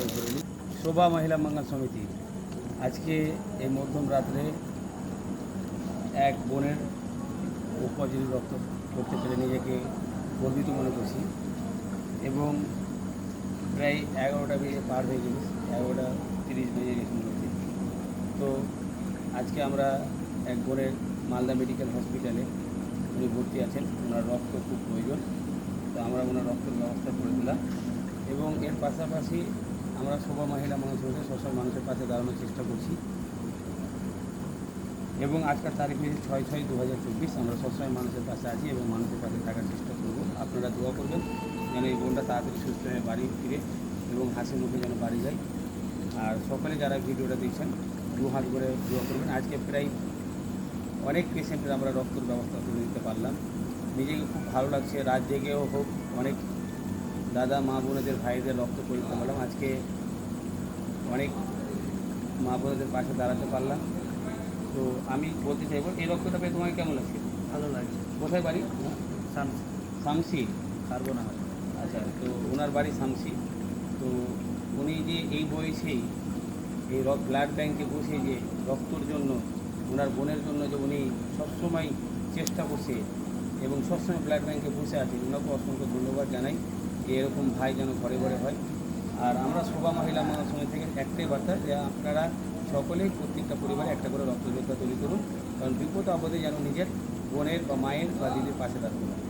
পরিচয় করে নিই। শোভা মহিলা মঙ্গল সমিতি আজকে এই মধ্যম রাত্রে এক বোনের পজিটিভ রক্ত করতে পেরে নিজেকে গর্বিত মনে করছি এবং প্রায় 11টা বেজে পার হয়ে গেছে, 11:30 বেজে গেছে মনে হচ্ছে। তো আজকে আমরা এক বোনের মালদা মেডিকেল হসপিটালে উনি ভর্তি আছেন, ওনার রক্ত খুব প্রয়োজন। তো আমরা ওনার রক্তের ব্যবস্থা করে দিলাম এবং এর পাশাপাশি আমরা শোভা মহিলা মানুষ হতে সবসময় মানুষের পাশে দাঁড়ানোর চেষ্টা করছি এবং আজকের তারিখ হয়েছে 6/6/2024। আমরা সবসময় মানুষের পাশে আছি এবং মানুষের পাশে থাকার চেষ্টা করব। আপনারা দোয়া করবেন যেন এই বোনটা তাড়াতাড়ি সুস্থ হয়ে বাড়ি ফিরে এবং হাসি মুখে যেন বাড়ি যায়। আর সকলে যারা ভিডিওটা দেখছেন দু হাত করে দোয়া করবেন। আজকে প্রায় অনেক পেশেন্টের আমরা রক্তের ব্যবস্থা করে দিতে পারলাম, নিজেকে খুব ভালো লাগছে। রাত জেগেও হোক অনেক দাদা মা বোনেদের ভাইদের রক্ত করে দিতে পারলাম। আজকে অনেক মা বোনেদের পাশে দাঁড়াতে পারলাম। তো আমি বলতে চাইবো এই রক্তটা পেয়ে তোমাকে কেমন লাগছে? ভালো লাগছে। কোথায় বাড়ি? শামসি পারবো না। আচ্ছা, তো ওনার বাড়ি শামসি। তো উনি যে এই বয়সেই এই ব্লাড ব্যাংকে বসে যে রক্তর জন্য ওনার বোনের জন্য যে উনি সবসময় চেষ্টা করছে এবং সবসময় ব্লাড ব্যাংকে বসে আছে, ওনাকে অসংখ্য ধন্যবাদ জানাই যে এরকম ভাই যেন ঘরে ঘরে হয়। আর আমরা শোভা মহিলা মহাসমিতি সমিতি থেকে একটাই বার্তা যে আপনারা সকলেই প্রত্যেকটা পরিবারে একটা করে রক্তযোদ্ধা তৈরি করুন, কারণ বিপদ আপদে যেন নিজের বোনের বা মায়ের বা দিদির পাশে দাঁড়াতে পারে।